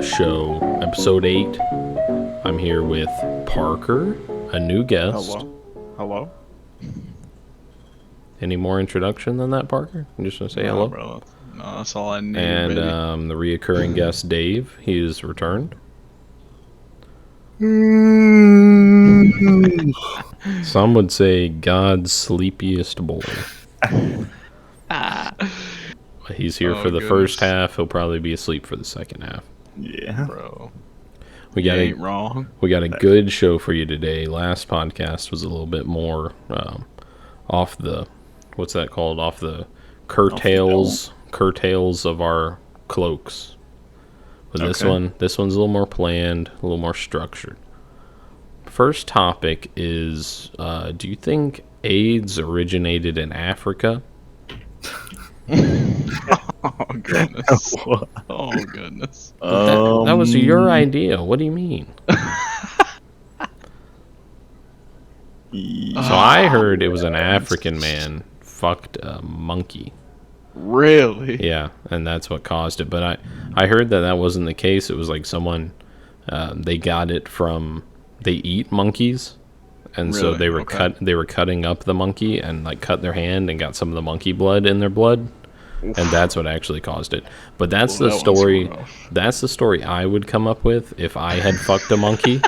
show, episode 8. I'm here with Parker, a new guest. Hello. Any more introduction than that, Parker? I'm just gonna say No, hello. bro. No, that's all I need. And baby. the reoccurring guest, Dave. He's returned. Some would say God's sleepiest boy. He's here for the first half. He'll probably be asleep for the second half. Yeah, bro. We got ain't wrong. We got a good show for you today. Last podcast was a little bit more off the, what's that called? Off the curtails of our cloaks. But this one's a little more planned, a little more structured. First topic is, do you think AIDS originated in Africa? Oh goodness. Oh goodness. That was your idea. What do you mean? So I heard it was an African man fucked a monkey. Really? Yeah, and that's what caused it. But I heard that wasn't the case. It was like someone, they got it from, they eat monkeys. And so they were cutting up the monkey and like cut their hand and got some of the monkey blood in their blood. Oof. And that's what actually caused it. But that's the story. That's the story I would come up with if I had fucked a monkey.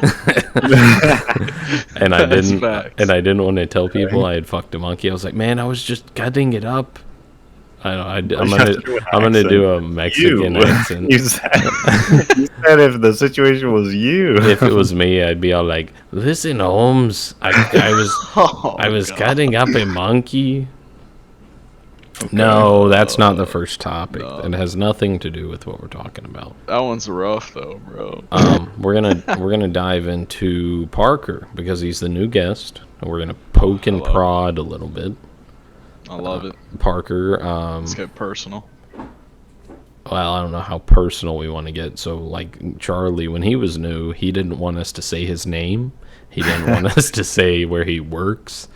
and I didn't want to tell people I had fucked a monkey. I was like, man, I was just cutting it up. I'm gonna do a Mexican accent. You said if the situation was you. If it was me, I'd be all like, "Listen, Holmes, I was cutting up a monkey." Okay. No, that's not the first topic. No. It has nothing to do with what we're talking about. That one's rough, though, bro. We're gonna dive into Parker because he's the new guest, and we're gonna poke and prod a little bit. I love it. Parker. Let's get personal. Well, I don't know how personal we want to get. So, like, Charlie, when he was new, he didn't want us to say his name. He didn't want us to say where he works,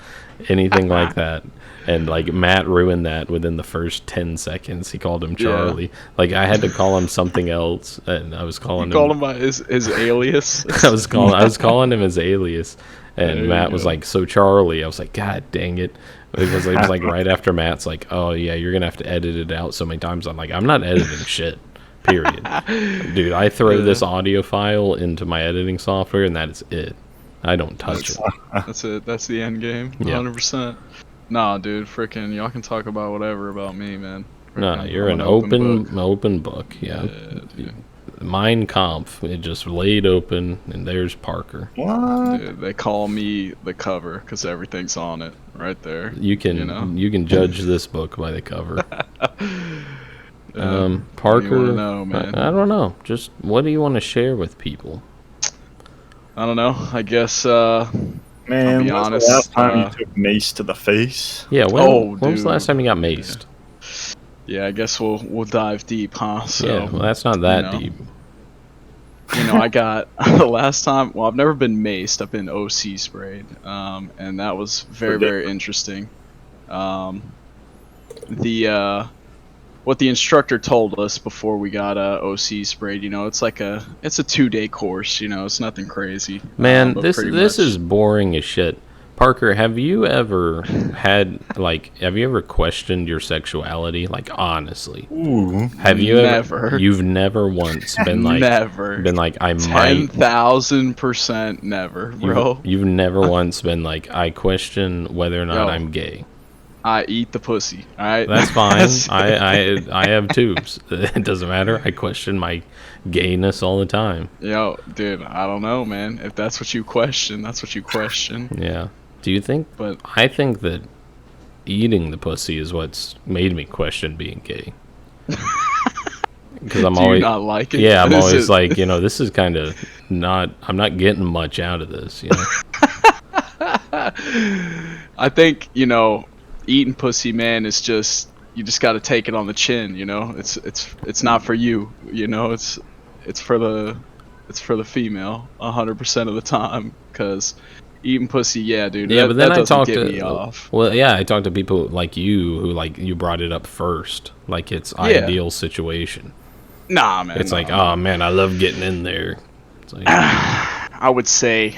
anything like that. And, like, Matt ruined that within the first 10 seconds. He called him Charlie. Yeah. Like, I had to call him something else, and I was calling him... You called him by his alias? I was calling him his alias. And Matt was like, so Charlie. I was like, God dang it. It was like right after Matt's like, oh yeah, you're gonna have to edit it out so many times. I'm like, I'm not editing shit. Period. Dude, I throw this audio file into my editing software and that is it. I don't touch it. That's it. That's the end game. 100%. Nah, dude, freaking y'all can talk about whatever about me, man. No, you're an open book. Yeah. Mein Kampf, it just laid open, and there's Parker. What? Dude, they call me the cover because everything's on it right there. You can judge this book by the cover. Parker, what do you know, man? I don't know. Just what do you want to share with people? I don't know. I guess. Man, I'll be honest. The last time you took mace to the face? Yeah. When was the last time you got maced? Yeah, I guess we'll dive deep, huh? So, yeah, well, that's not that deep. I got the last time. Well, I've never been maced. I've been OC sprayed, and that was very, very interesting. What the instructor told us before we got OC sprayed, it's like a 2-day course. It's nothing crazy. Man, this is boring as shit. Parker, have you ever questioned your sexuality? Like, honestly. Ooh, have you never? You've never once been like, I might. 10,000% never, bro. You've never once been like, I question whether or not I'm gay. I eat the pussy, alright? That's fine. I have tubes. It doesn't matter. I question my gayness all the time. Yo, dude, I don't know, man. If that's what you question, that's what you question. Yeah. Do you think? But I think that eating the pussy is what's made me question being gay. Because I'm always not like it. Yeah, I'm always like, this is kind of not. I'm not getting much out of this. I think eating pussy, man, is just you just got to take it on the chin. It's not for you. It's for the female 100% of the time because. Eating pussy, yeah, dude. Yeah, but then I talked to me off. Well, yeah, I talked to people like you who you brought it up first, like it's ideal situation. Nah, man. It's like, no. oh man, I love getting in there. It's like, I would say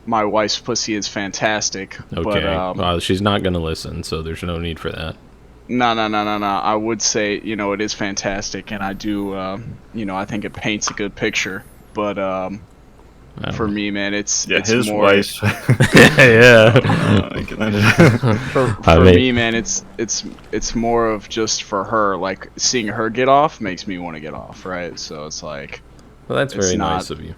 my wife's pussy is fantastic. okay, But well, she's not gonna listen, so there's no need for that. no. I would say, it is fantastic, and I do, I think it paints a good picture. But for me, man, it's his more. wife's. Yeah. For me, man, it's more of just for her. Like seeing her get off makes me want to get off, right? So it's like, Well, that's It's very not- nice of you.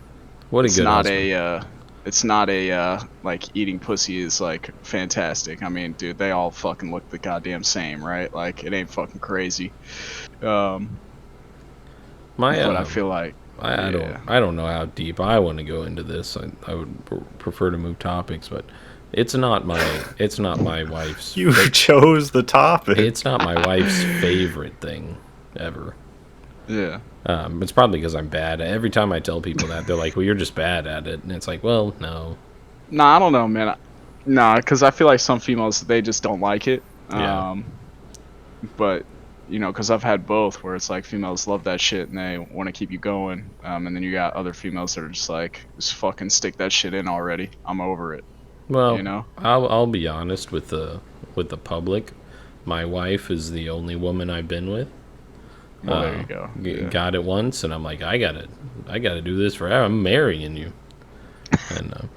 What a it's good not husband. it's not a like eating pussy is like fantastic. I mean, dude, they all fucking look the goddamn same, right? Like it ain't fucking crazy. My, But I feel like I don't know how deep I want to go into this. I would prefer to move topics, but it's not my wife's. You chose the topic. It's not my wife's favorite thing ever. yeah. It's probably because I'm bad. Every time I tell people that, they're like, "Well, you're just bad at it," and it's like, "Well, no." Nah, I don't know, man. Nah, because I feel like some females they just don't like it. Yeah. But because I've had both, where it's like females love that shit and they want to keep you going, and then you got other females that are just like, just fucking stick that shit in already. I'm over it. Well, You know? I'll be honest with the public. My wife is the only woman I've been with. Well, there you go. Yeah. Got it once, and I'm like, I gotta do this forever. I'm marrying you, and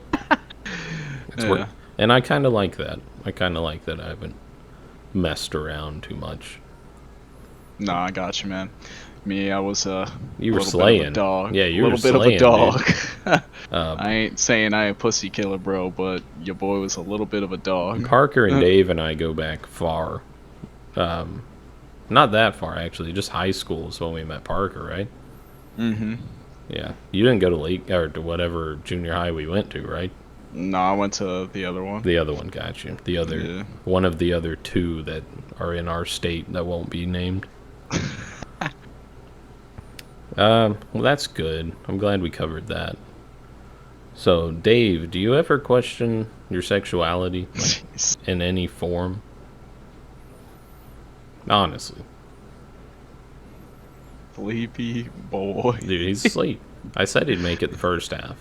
it's Yeah. and I kind of like that. I kind of like that I haven't messed around too much. No, I got you, man. Me, I was You were little slaying. bit of a dog. Yeah, you were little bit slaying, of a dog. Um, I ain't saying I a pussy killer, bro, but your boy was a little bit of a dog. Parker and Dave and I go back far. Not that far actually. Just high school is when we met Parker, right? Mm-hmm. Yeah. You didn't go to Lake or to whatever junior high we went to, right? No, I went to the other one. The other one got you. The other Yeah. one of the other two that are in our state that won't be named. Well, that's good. I'm glad we covered that. So, Dave, do you ever question your sexuality in any form? Honestly. Sleepy boy. Dude, he's asleep. I said he'd make it the first half.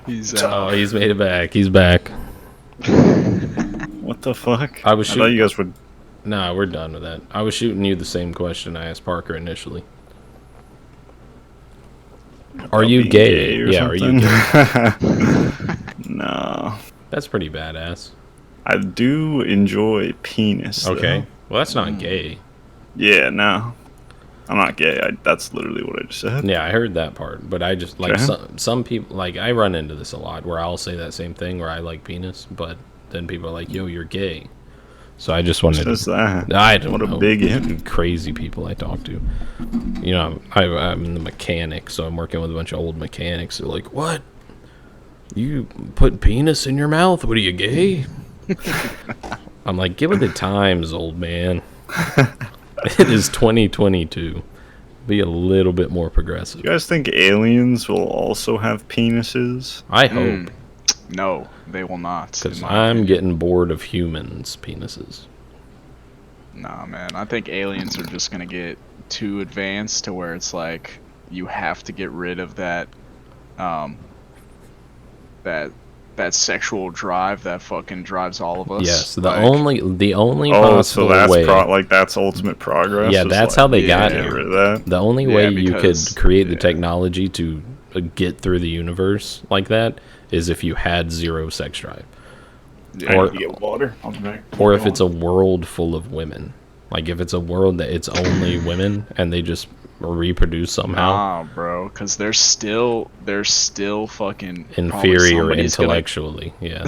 He's Oh, he's made it back. He's back. What the fuck? I was thought shooting. you guys would. Nah, we're done with that. I was shooting you the same question I asked Parker initially. Are you being gay? or Yeah, are you something? gay? No. That's pretty badass. I do enjoy penis. Okay. Though. Well, that's not gay. Yeah, no. I'm not gay. That's literally what I just said. Yeah, I heard that part, but I just like Okay. some people like I run into this a lot where I'll say that same thing where I like penis, but then people are like, "Yo, you're gay." So I just wanted Just that. I don't What a know. big hit. Crazy people I talk to. You know, I'm the mechanic, so I'm working with a bunch of old mechanics. They're like, "What? You put penis in your mouth? What are you, gay?" I'm like, "Give it the times, old man." It is 2022. Be a little bit more progressive. You guys think aliens will also have penises? I hope, No, they will not. because in my I'm opinion. getting bored of humans' penises. Nah, man. I think aliens are just gonna get too advanced to where it's like you have to get rid of that, that sexual drive that fucking drives all of us. Yes, the Like, only Oh, so possible that's way. that's ultimate progress. Yeah, is that's like, how they yeah, got get here. rid of that. The only Yeah, way you could because- create the yeah. technology to get through the universe like that is if you had zero sex drive, yeah. or- You get water. I'll be back. or if it's a world full of women. Like if it's a world that it's only women and they just reproduce somehow. Nah, bro, because they're still fucking probably Inferior somebody's gonna- intellectually, yeah.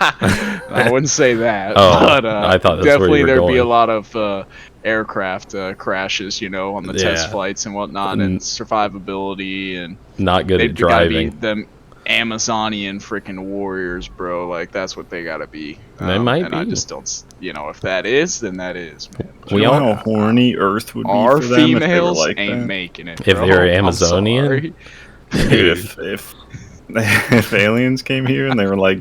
I wouldn't say that. Oh, but, I thought that's where you definitely were there'd be a going. lot of aircraft crashes, on the test Yeah. flights and whatnot, and survivability, and Not good at they've gotta be driving. them Amazonian freaking warriors, bro. Like that's what they gotta be. They might and I be. just don't. If that is, then that is, man. Do We you know all- how horny Earth would be Our for them if they were females like ain't that? making it. If bro. they were I'm Amazonian? sorry. Dude, if aliens came here and they were like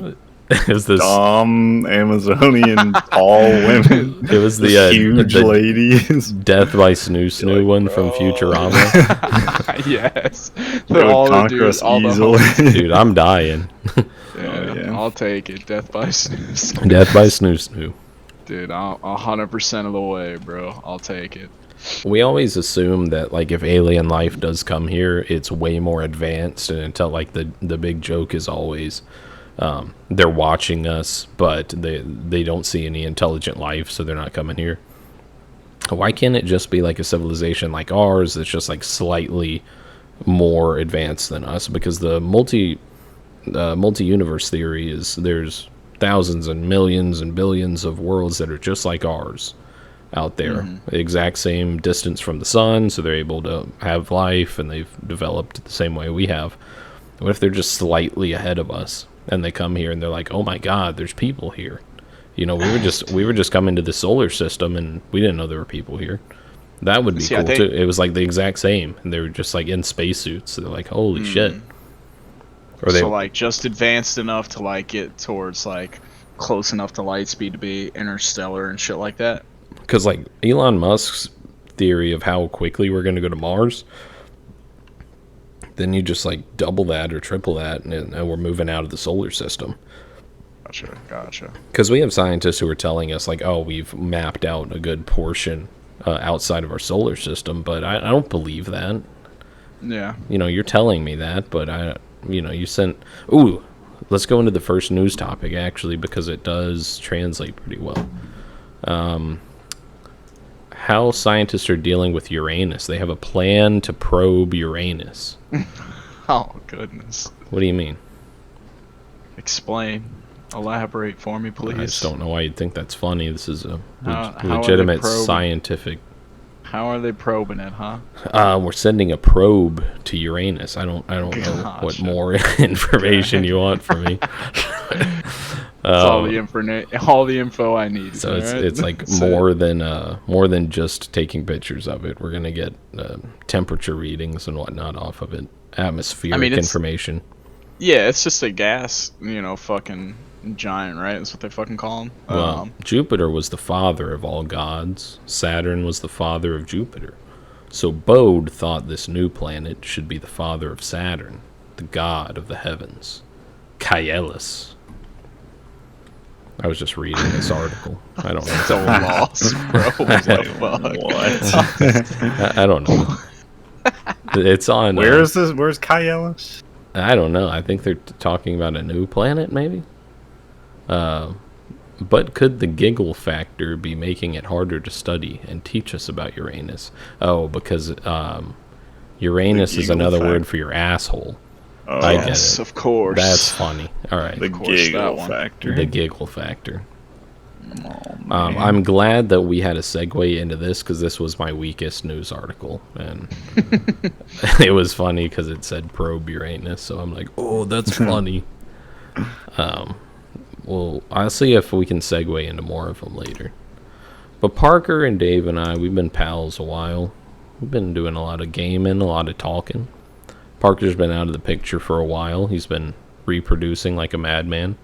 It was this. Amazonian tall women. It was the huge the ladies. Death by Snoo Snoo one from Futurama. Yes. They would conquer us easily. Dude, I'm dying. Yeah, I'll take it. Death by snooze. Death by Snoo Snoo. Dude, 100% of the way, bro. I'll take it. We always assume that like if alien life does come here, it's way more advanced, and until like the big joke is always they're watching us, but they don't see any intelligent life, so they're not coming here. Why can't it just be like a civilization like ours that's just like slightly more advanced than us? Because the multi-universe theory is there's thousands and millions and billions of worlds that are just like ours out there, the exact same distance from the sun, so they're able to have life, and they've developed the same way we have. What if they're just slightly ahead of us, and they come here and they're like, oh my god, there's people here? You know, we were just coming to the solar system and we didn't know there were people here. That would be cool too. It was like the exact same, and they were just like in spacesuits. So they're like, holy shit. Or so like just advanced enough to like get towards like close enough to light speed to be interstellar and shit like that. Because like Elon Musk's theory of how quickly we're going to go to Mars, then you just like double that or triple that, and we're moving out of the solar system. Gotcha. Because we have scientists who are telling us like, oh, we've mapped out a good portion outside of our solar system, but I don't believe that. Yeah. You know, you're telling me that, but you sent. Ooh, let's go into the first news topic actually, because it does translate pretty well. How scientists are dealing with Uranus. They have a plan to probe Uranus. Oh, goodness. What do you mean? Explain. Elaborate for me, please. I just don't know why you'd think that's funny. This is a how legitimate scientific. How are they probing it, huh? We're sending a probe to Uranus. I don't know what more information you want from me. That's all the info I need. So it's like more than just taking pictures of it. We're gonna get temperature readings and whatnot off of it, atmospheric information. Yeah, it's just a gas, fucking giant, right? That's what they fucking call him. Well, Jupiter was the father of all gods. Saturn was the father of Jupiter. So Bode thought this new planet should be the father of Saturn, the god of the heavens, Caelus. I was just reading this article. I don't know. So lost, bro. What? I don't know. It's on. Where's Caelus? I don't know. I think they're talking about a new planet, maybe. But could the giggle factor be making it harder to study and teach us about Uranus? Oh, because Uranus is another word for your asshole. Oh, I get yes, it. Of course. That's funny. All right. The giggle factor. The giggle factor. Oh, I'm glad that we had a segue into this, because this was my weakest news article, and it was funny because it said probe Uranus, so I'm like, oh, that's funny. Well, I'll see if we can segue into more of them later. But Parker and Dave and I, we've been pals a while. We've been doing a lot of gaming, a lot of talking. Parker's been out of the picture for a while. He's been reproducing like a madman,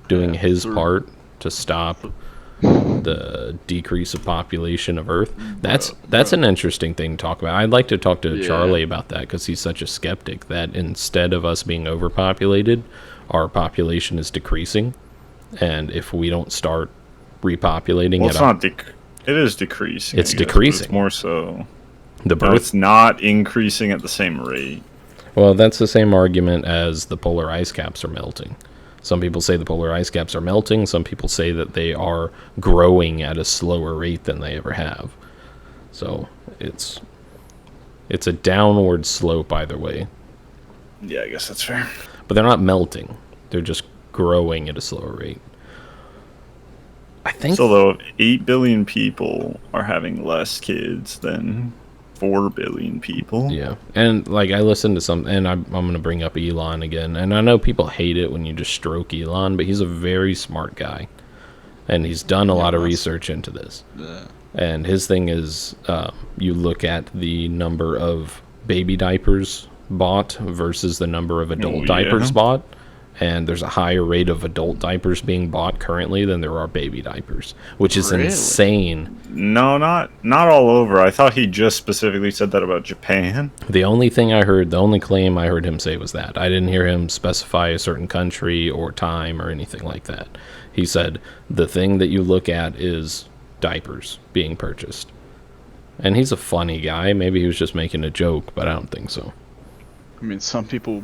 doing his part to stop the decrease of population of Earth. That's an interesting thing to talk about. I'd like to talk to Charlie about that, because he's such a skeptic that instead of us being overpopulated, our population is decreasing, and if we don't start repopulating, it is decreasing. It's decreasing. It's more so the birth. No, it's not increasing at the same rate. Well, that's the same argument as the polar ice caps are melting. Some people say the polar ice caps are melting. Some people say that they are growing at a slower rate than they ever have. So it's a downward slope either way. Yeah, I guess that's fair. But they're not melting. They're just growing at a slower rate. I think. So though, 8 billion people are having less kids than 4 billion people. Yeah, and like I listened to some, and I'm going to bring up Elon again, and I know people hate it when you just stroke Elon, but he's a very smart guy, and he's done a lot of research into this. Yeah. And his thing is, you look at the number of baby diapers bought versus the number of adult diapers bought, and there's a higher rate of adult diapers being bought currently than there are baby diapers, which is Really? insane. No, not all over. I thought he just specifically said that about Japan. The only claim I heard him say was that. I didn't hear him specify a certain country or time or anything like that. He said the thing that you look at is diapers being purchased. And he's a funny guy. Maybe he was just making a joke, but I don't think so. I mean, some people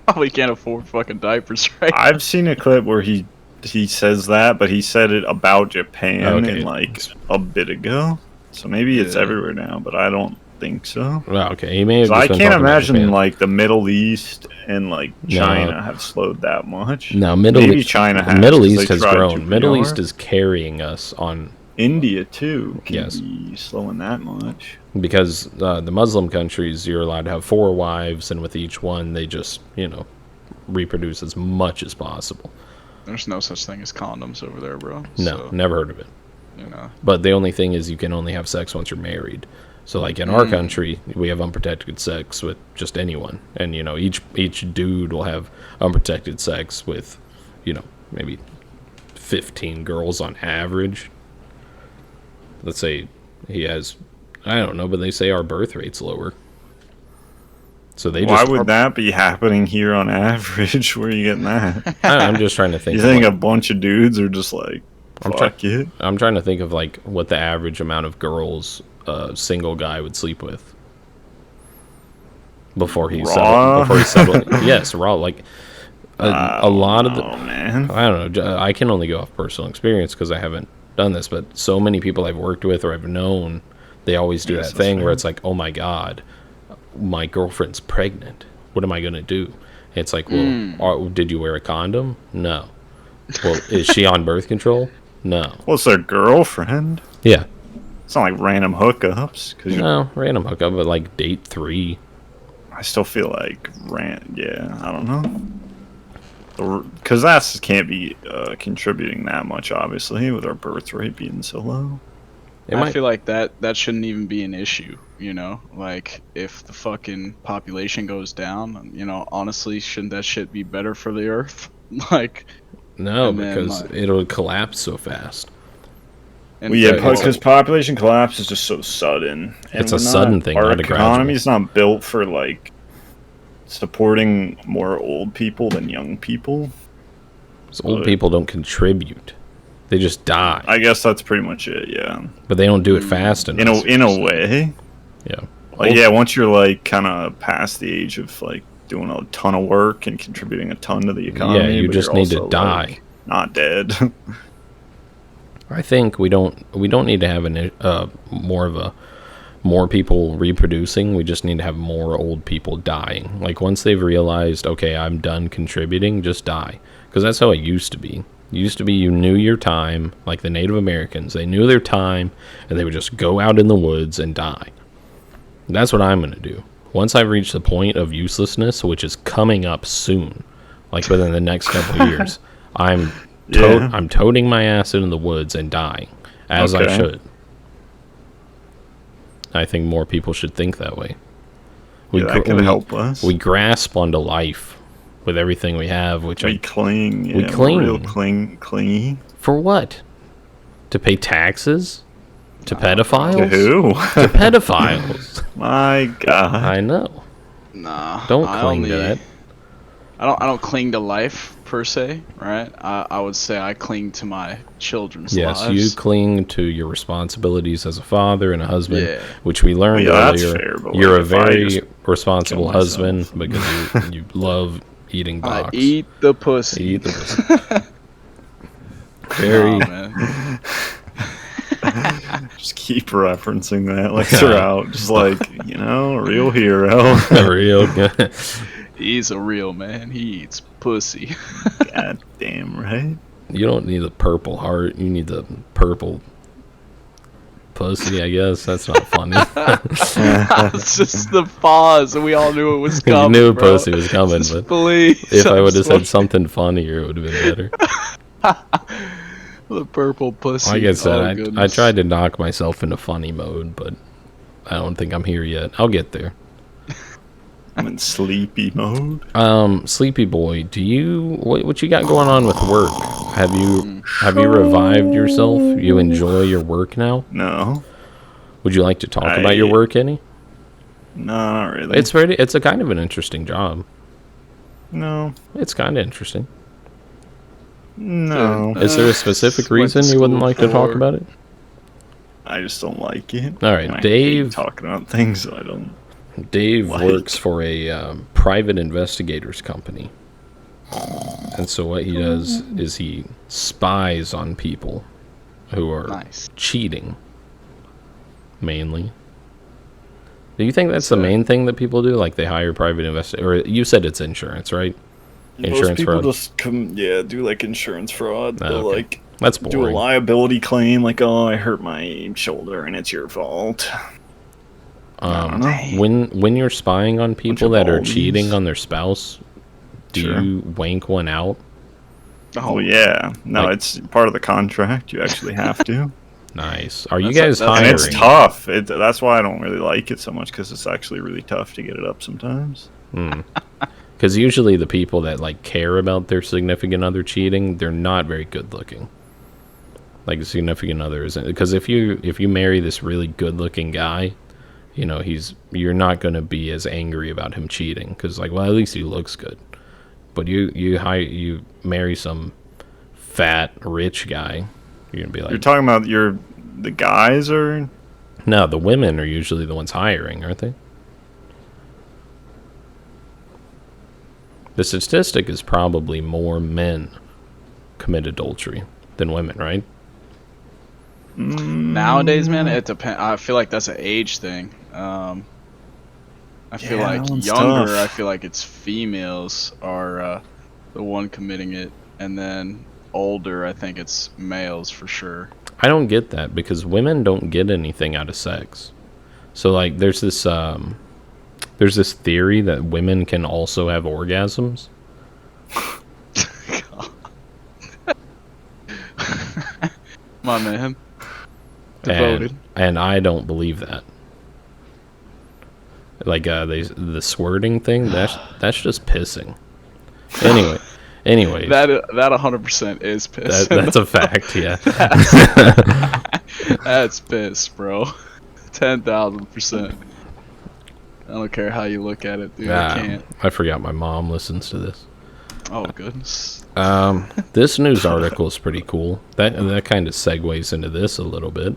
probably can't afford fucking diapers, right? I've seen a clip where he says that, but he said it about Japan Okay. in like a bit ago. So maybe it's Yeah. everywhere now, but I don't think so. Well, okay, he may have. So Just I been can't talking about imagine Japan. like the Middle East and like No. China have slowed that much. No, Maybe China has. Middle 'cause East they has tried grown. too Middle hard. East is carrying us on India too. Can Yes. be slowing that much. because the Muslim countries you're allowed to have 4 wives, and with each one they just reproduce as much as possible. There's no such thing as condoms over there, bro. No, So, never heard of it. you know. But the only thing is you can only have sex once you're married. So like in our country, we have unprotected sex with just anyone, and each dude will have unprotected sex with, maybe 15 girls on average. Let's say he has, I don't know, but they say our birth rate's lower. So they Why just. would that be happening here on average? Where are you getting that? I'm just trying to think. You of think like- a bunch of dudes are just like, fuck it? I'm trying to think of like what the average amount of girls a single guy would sleep with before he Raw? settled. Yes, raw. Like a lot of the. Oh man. I don't know. I can only go off personal experience because I haven't done this, but so many people I've worked with or I've known, they always do Yes, that that's thing where fair. it's like, oh my god, my girlfriend's pregnant. What am I gonna do? It's like, well, did you wear a condom? No. Well, is she on birth control? No. Well, it's their girlfriend. Yeah. It's not like random hookups. Cause No, random hookup, but like date 3. I still feel like yeah, I don't know. Because that can't be contributing that much, obviously, with our birth rate being so low. I feel like that shouldn't even be an issue, Like, if the fucking population goes down, honestly, shouldn't that shit be better for the Earth? Like, No, and then, because like- it'll collapse so fast. and Well, yeah, but- because population collapse is just so sudden. And It's a we're sudden thing, Our not a gradual. economy's not built for, like, supporting more old people than young people. So old people don't contribute; they just die. I guess that's pretty much it, yeah. But they don't do it fast enough. In a way. Yeah. Like, yeah, once you're, like, kind of past the age of, like, doing a ton of work and contributing a ton to the economy. Yeah, you but just you're need to also, die. like, not dead. I think we don't need to have more people reproducing. We just need to have more old people dying. Like once they've realized, okay, I'm done contributing, just die. Because that's how it used to be. It used to be you knew your time, like the Native Americans. They knew their time, and they would just go out in the woods and die. That's what I'm going to do. Once I've reached the point of uselessness, which is coming up soon, like within the next couple of years, I'm toting my ass into the woods and dying, as I Okay. should. I think more people should think that way. That could help us. We grasp onto life with everything we have, which We cling. Yeah, we we're cling. real clingy. for what? To pay taxes? To pedophiles? To who? To pedophiles. My God. I know. Nah. Don't I cling to that. I don't cling to life per se, right? I would say I cling to my children's Yes, lives. you cling to your responsibilities as a father and a husband, Yeah. which we learned Yeah, that's earlier. fair, but You're like, a if I very just responsible kill husband myself. because you love eating I box. eat the pussy. Eat the pussy. Very. Nah, man. Just keep referencing that like throughout. Just like, a real hero. real good. He's a real man. He eats pussy. God damn right. You don't need the purple heart. You need the purple pussy, I guess. That's not funny. It's just the pause, and we all knew it was You coming. knew bro. pussy was coming, Just but please, if I I'm would have sorry. said something funnier, it would have been better. The purple pussy. Like I said, Oh, I goodness. tried to knock myself into funny mode, but I don't think I'm here yet. I'll get there. I'm in sleepy mode. Sleepy boy, what you got going on with work? Have you revived yourself? You enjoy your work now? No. Would you like to talk about your work any? No, not really. It's a kind of an interesting job. No. It's kind of interesting. No. Is there a specific reason you wouldn't like to talk about it? I just don't like it. All right, I Dave. hate talking about things that I don't. Dave works for a private investigators company. And so what he does is he spies on people who are cheating, mainly. Do you think that's the main thing that people do? Like they hire private investigators? Or you said it's insurance, right? Most people just do like insurance fraud. They'll like that's do a boring. liability claim, like, oh, I hurt my shoulder and it's your fault. When you're spying on people that are cheating on their spouse, do you wank one out? Oh yeah, no, it's part of the contract. You actually have to. Nice. Are you guys hiring? And it's tough. That's why I don't really like it so much, because it's actually really tough to get it up sometimes. Because usually the people that like care about their significant other cheating, they're not very good looking. Like a significant other isn't, because if you marry this really good looking guy, you know you're not going to be as angry about him cheating, because like, well, at least he looks good. But you marry some fat rich guy, you're gonna be like, you're talking about the guys, or no, the women are usually the ones hiring, aren't they? The statistic is probably more men commit adultery than women, right? Nowadays, man, it depends. I feel like that's an age thing. I feel like younger, I feel like it's females are the one committing it, and then older, I think it's males for sure. I don't get that, because women don't get anything out of sex. So like there's this theory that women can also have orgasms. My man. Devoted. And I don't believe that. Like the squirting thing, that's just pissing. Anyway, that 100% is piss. That's a fact, yeah. That's piss, bro. 10,000%. I don't care how you look at it, dude. I can't. I forgot my mom listens to this. Oh goodness. This news article is pretty cool. That kind of segues into this a little bit.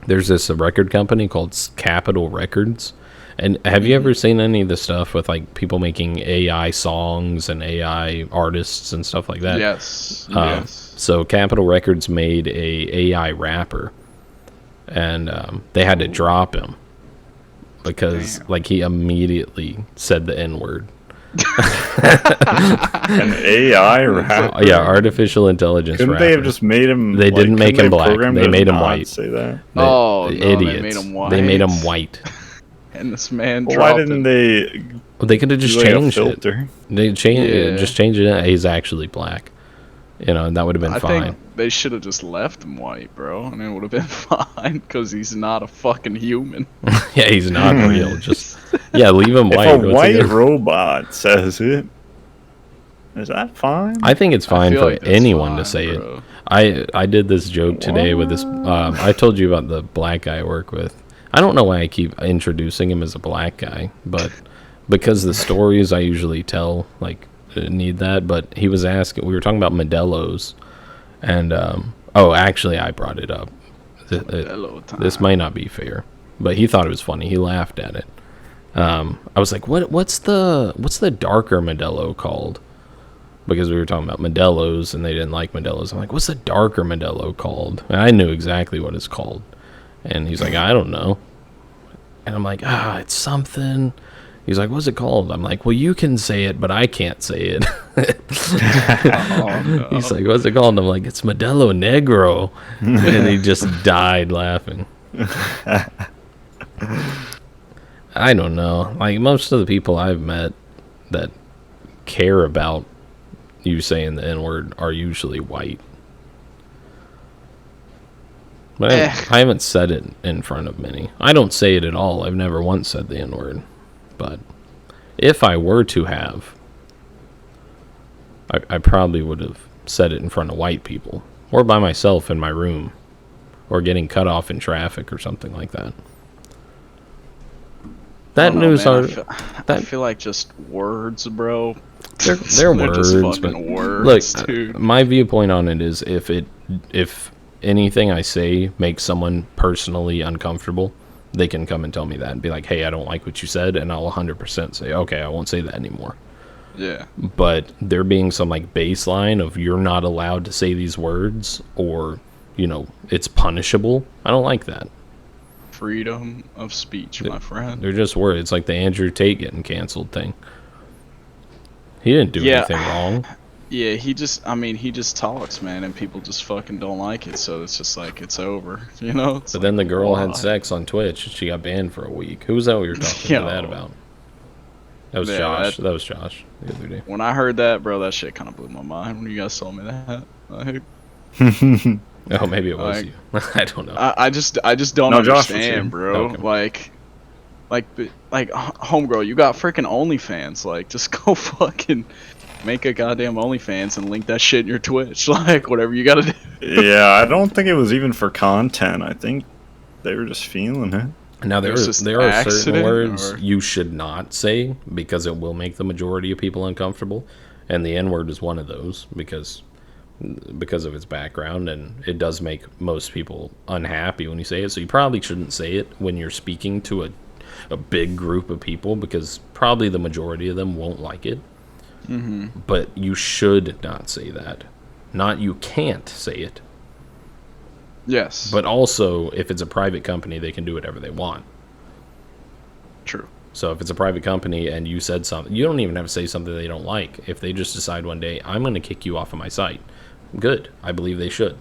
There's this record company called Capitol Records. And have you ever seen any of the stuff with like people making AI songs and AI artists and stuff like that? Yes. Yes. So Capitol Records made a AI rapper, and they had to drop him because like he immediately said the N-word. An AI rapper? Yeah, artificial intelligence Couldn't rapper. they have just made him? They didn't make him black. They made him white. Say that. Idiots. They made him white. They made him white. And this man dropped why didn't they? Well, they could have just changed it. They just changed it. He's actually black. You know, and that would have been fine. Think they should have just left him white, bro, and it would have been fine, because he's not a fucking human. Yeah, he's not real. Just leave him white. If a white robot says it, is that fine? I think it's fine for like anyone fine, to say bro. it. I did this joke today with this. I told you about the black guy I work with. I don't know why I keep introducing him as a black guy, but because the stories I usually tell like need that. But he was asking. We were talking about Modelo's, and actually I brought it up. This might not be fair, but he thought it was funny. He laughed at it. I was like, what's the darker Modelo called? Because we were talking about Modelo's and they didn't like Modelo's. I'm like, what's the darker Modelo called? And I knew exactly what it's called. And he's like, I don't know. And I'm like, it's something. He's like, what's it called? I'm like, well, you can say it, but I can't say it. No. He's like, what's it called? And I'm like, it's Modelo Negro. And he just died laughing. I don't know. Like, most of the people I've met that care about you saying the N-word are usually white. But I haven't said it in front of many. I don't say it at all. I've never once said the N-word. But if I were to have, I probably would have said it in front of white people or by myself in my room or getting cut off in traffic or something like that. That news article. I feel like just words, bro. They're words, just but fucking words, look, dude. my viewpoint on it is if anything I say makes someone personally uncomfortable, they can come and tell me that and be like, hey, I don't like what you said, and I'll 100% say, okay, I won't say that anymore. Yeah. But there being some like baseline of you're not allowed to say these words, or it's punishable, I don't like that. Freedom of speech, my friend. They're just words. It's like the Andrew Tate getting canceled thing. He didn't do anything wrong. Yeah, he just talks, man, and people just fucking don't like it, so it's just like, it's over, But then the girl had sex on Twitch, and she got banned for a week. Who was that we were talking to that about? That was Josh. That was Josh the other day. When I heard that, bro, that shit kind of blew my mind when you guys told me that. Oh, maybe it was you. I don't know. I just don't understand, bro. Okay. Like, homegirl, you got freaking OnlyFans. Like, just go fucking make a goddamn OnlyFans and link that shit in your Twitch. Like, whatever you gotta do. Yeah, I don't think it was even for content. I think they were just feeling it. Now, there are certain words you should not say because it will make the majority of people uncomfortable. And the N-word is one of those because of its background, and it does make most people unhappy when you say it. So you probably shouldn't say it when you're speaking to a big group of people because probably the majority of them won't like it. Mm-hmm. But you should not say that. Not you can't say it. Yes. But also, if it's a private company, they can do whatever they want. True. So if it's a private company and you said something, you don't even have to say something they don't like. If they just decide one day, I'm going to kick you off of my site, good. I believe they should.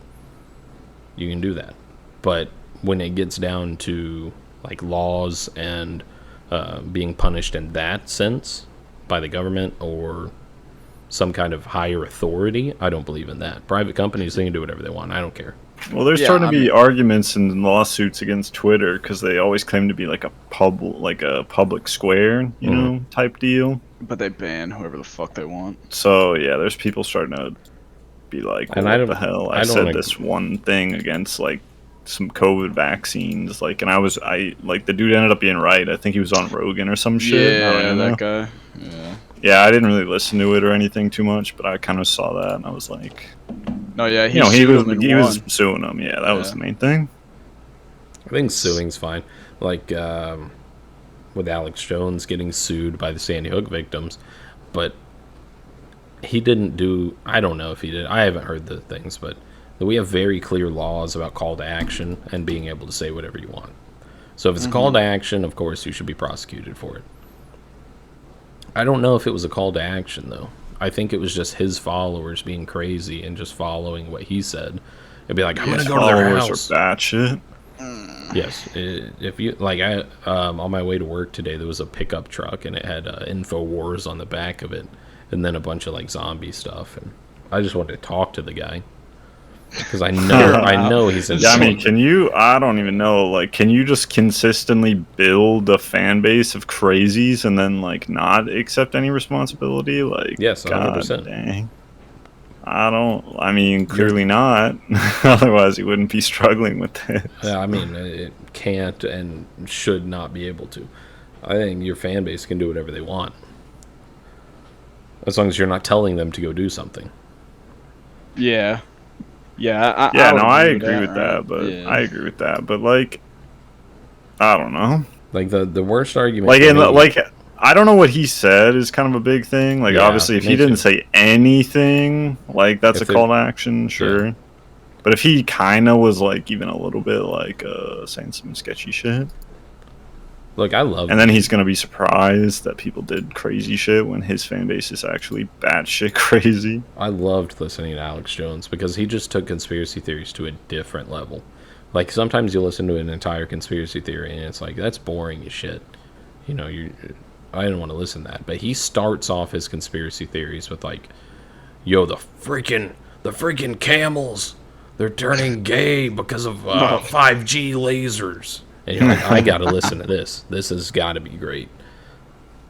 You can do that. But when it gets down to like laws and being punished in that sense by the government or some kind of higher authority, I don't believe in that. Private companies, they can do whatever they want. I don't care. Well, there's starting to be arguments and lawsuits against Twitter because they always claim to be like a public square, you know, type deal. But they ban whoever the fuck they want. So yeah, there's people starting to be like, well, what the hell? I said this one thing against like some COVID vaccines, like, and the dude ended up being right. I think he was on Rogan or some shit. Yeah, that guy. Yeah. Yeah, I didn't really listen to it or anything too much, but I kind of saw that and I was like, no, yeah, he was suing him. Yeah, that was the main thing. I think suing's fine. Like with Alex Jones getting sued by the Sandy Hook victims, but he didn't do. I don't know if he did. I haven't heard the things, but we have very clear laws about call to action and being able to say whatever you want. So if it's a call to action, of course you should be prosecuted for it. I don't know if it was a call to action though. I think it was just his followers being crazy and just following what he said. It'd be like, I'm gonna go to their house. Are batshit. Yes, if you like, I on my way to work today, there was a pickup truck and it had InfoWars on the back of it, and then a bunch of like zombie stuff. And I just wanted to talk to the guy because I know he's insane. Yeah, I mean, I don't even know. Like, can you just consistently build a fan base of crazies and then like not accept any responsibility? Like, yes, 100%. God dang. I mean, clearly not. Otherwise, he wouldn't be struggling with this. Yeah, I mean, it can't and should not be able to. I think your fan base can do whatever they want. As long as you're not telling them to go do something. Yeah. Yeah, I agree with that, but yeah. I agree with that, but like, I don't know. Like the worst argument, like I don't know what he said is kind of a big thing. Like, obviously, if he didn't say anything, like that's a call to action, sure. Yeah. But if he kind of was like even a little bit like saying some sketchy shit. Look, I love. And then he's gonna be surprised that people did crazy shit when his fan base is actually batshit crazy. I loved listening to Alex Jones because he just took conspiracy theories to a different level. Like sometimes you listen to an entire conspiracy theory and it's like that's boring as shit. You know, I didn't want to listen to that, but he starts off his conspiracy theories with like, "Yo, the freaking camels, they're turning gay because of 5G lasers." And you're like, I gotta listen to this. This has got to be great.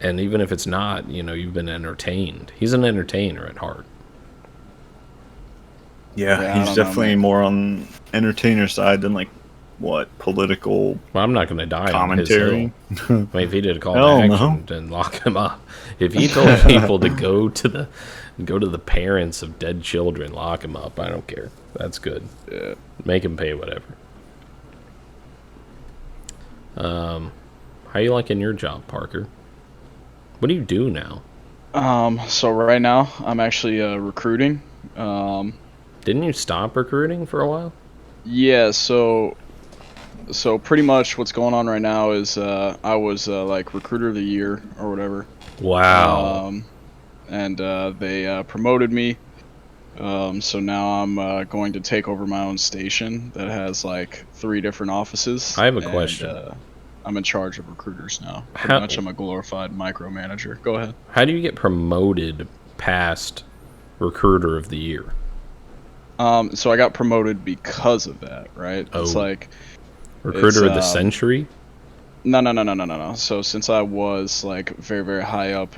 And even if it's not, you've been entertained. He's an entertainer at heart. Yeah, he's definitely more on entertainer side than like political. Well, I'm not going to die commentary. on his hill. I mean, if he did a call to action, then lock him up. If he told people to go to the parents of dead children, lock him up. I don't care. That's good. Yeah. Make him pay whatever. How you liking your job, Parker? What do you do now? So right now I'm actually recruiting. Didn't you stop recruiting for a while? Yeah, so pretty much what's going on right now is I was like recruiter of the year or whatever. Wow. And they promoted me. So now I'm going to take over my own station that has like 3 different offices. I have a question. I'm in charge of recruiters now. Pretty much I'm a glorified micromanager. Go ahead. How do you get promoted past recruiter of the year? So I got promoted because of that, right? Oh. It's like recruiter of the century? No. So since I was like very, very high up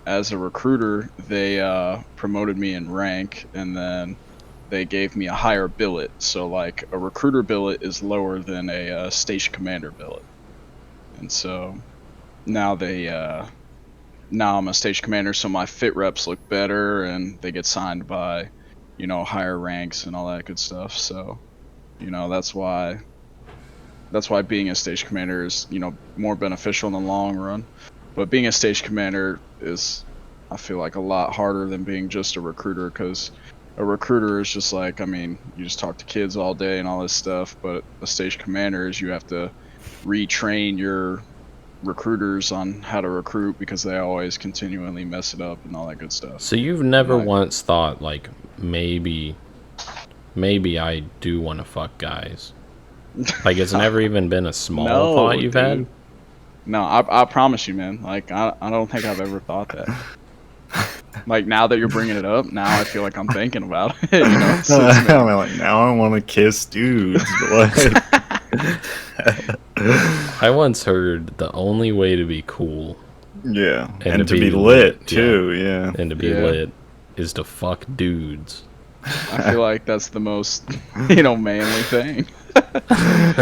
as a recruiter, they promoted me in rank, and then they gave me a higher billet. So like a recruiter billet is lower than a station commander billet, and so now now I'm a station commander, so my fit reps look better, and they get signed by higher ranks and all that good stuff. So that's why being a station commander is more beneficial in the long run. But being a station commander is, I feel like, a lot harder than being just a recruiter, because a recruiter is just like, you just talk to kids all day and all this stuff, but a station commander is you have to retrain your recruiters on how to recruit, because they always continually mess it up and all that good stuff. So you've never once thought, like, maybe I do want to fuck guys? Like, it's never even been a small thought you've had? No, I promise you, man. Like, I don't think I've ever thought that. Like, now that you're bringing it up, now I feel like I'm thinking about it. I'm like, now I want to kiss dudes. I once heard the only way to be cool, and to be lit too, and to be lit is to fuck dudes. I feel like that's the most, manly thing.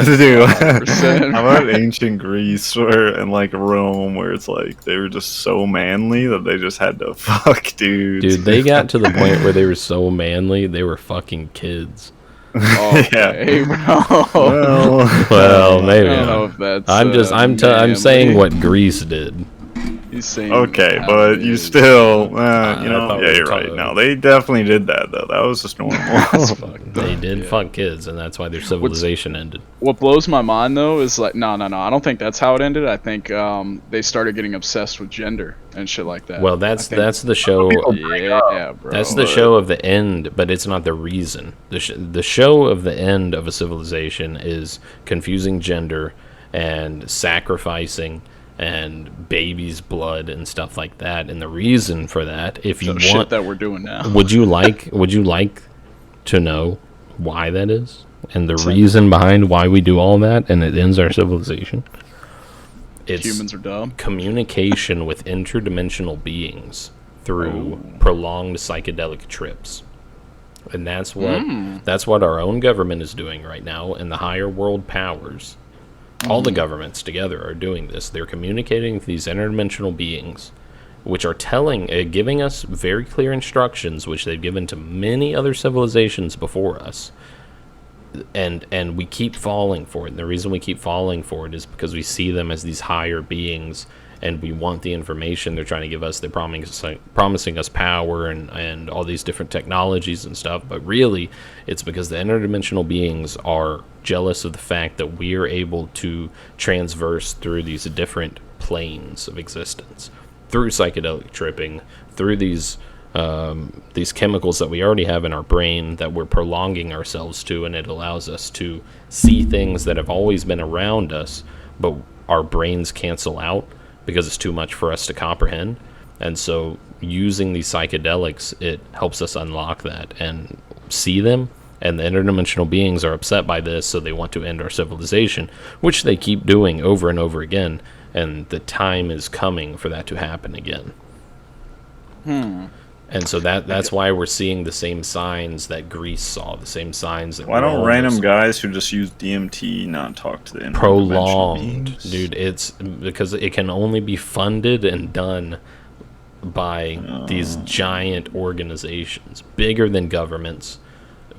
Dude, how about ancient Greece and like Rome, where it's like they were just so manly that they just had to fuck dudes. Dude, they got to the point where they were so manly they were fucking kids. Okay, bro. Well, maybe. I don't know if that's. I'm saying what Greece did. He's saying. Okay, but you still, you're right. No, they definitely did that though. That was just normal. They did fuck kids, and that's why their civilization ended. What blows my mind though is like, no. I don't think that's how it ended. I think they started getting obsessed with gender and shit like that. Well, that's the show. Yeah, bro. That's the show of the end, but it's not the reason. The show of the end of a civilization is confusing gender and sacrificing and baby's blood and stuff like that. And the reason for that, if you want, shit that we're doing now. would you like to know why that is, and the reason behind why we do all that, and it ends our civilization? It's humans are dumb. Communication with interdimensional beings through prolonged psychedelic trips. And that's what our own government is doing right now, and the higher world powers. All the governments together are doing this. They're communicating with these interdimensional beings, which are giving us very clear instructions, which they've given to many other civilizations before us. And we keep falling for it. And the reason we keep falling for it is because we see them as these higher beings, and we want the information they're trying to give us. They're promising us power and all these different technologies and stuff. But really, it's because the interdimensional beings are jealous of the fact that we are able to transverse through these different planes of existence, through psychedelic tripping, through these chemicals that we already have in our brain that we're prolonging ourselves to, and it allows us to see things that have always been around us, but our brains cancel out because it's too much for us to comprehend. And so using these psychedelics, it helps us unlock that and see them. And the interdimensional beings are upset by this, so they want to end our civilization, which they keep doing over and over again. and the time is coming for that to happen again. And so that's why we're seeing the same signs that Greece saw, the same signs that. Why don't random guys who just use DMT not talk to the prolonged, dude? It's because it can only be funded and done by these giant organizations, bigger than governments,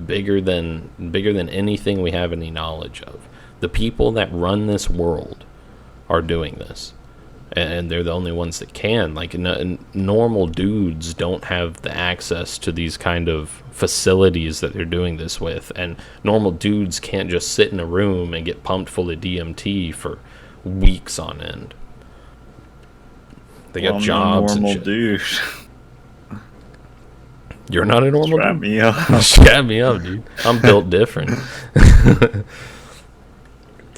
bigger than anything we have any knowledge of. The people that run this world are doing this. And they're the only ones that can. Like, normal dudes don't have the access to these kind of facilities that they're doing this with. And normal dudes can't just sit in a room and get pumped full of DMT for weeks on end. They got jobs and shit. Dude. You're not a normal dude? Me up. Strap me up, dude. I'm built different.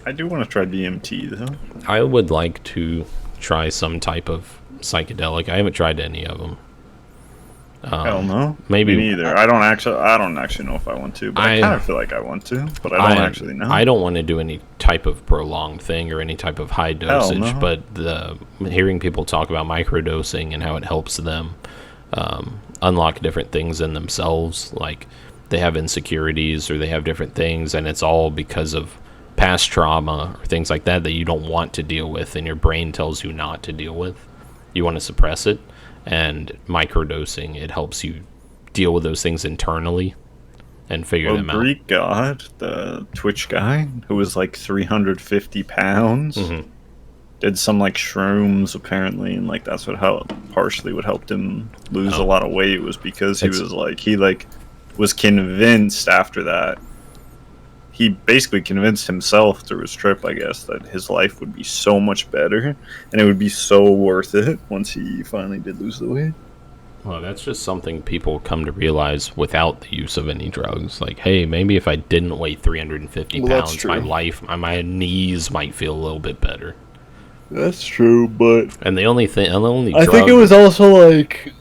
I do want to try DMT, though. I would like to try some type of psychedelic. I haven't tried any of them. Hell no. Maybe me neither. I don't actually know if I want to, but I kind of feel like I want to, but I don't actually know. I don't want to do any type of prolonged thing or any type of high dosage, no. But hearing people talk about microdosing and how it helps them unlock different things in themselves, like they have insecurities or they have different things, and it's all because of past trauma or things like that you don't want to deal with, and your brain tells you not to deal with. You want to suppress it, and microdosing, it helps you deal with those things internally and figure them out. Greek god, the Twitch guy who was like 350 pounds, did some like shrooms apparently, and like that's what partially what helped him lose a lot of weight, was because he was convinced after that. He basically convinced himself through his trip, I guess, that his life would be so much better and it would be so worth it once he finally did lose the weight. Well, that's just something people come to realize without the use of any drugs. Like, hey, maybe if I didn't weigh 350 pounds, my knees might feel a little bit better. That's true, but... And the only drug... I think it was also like...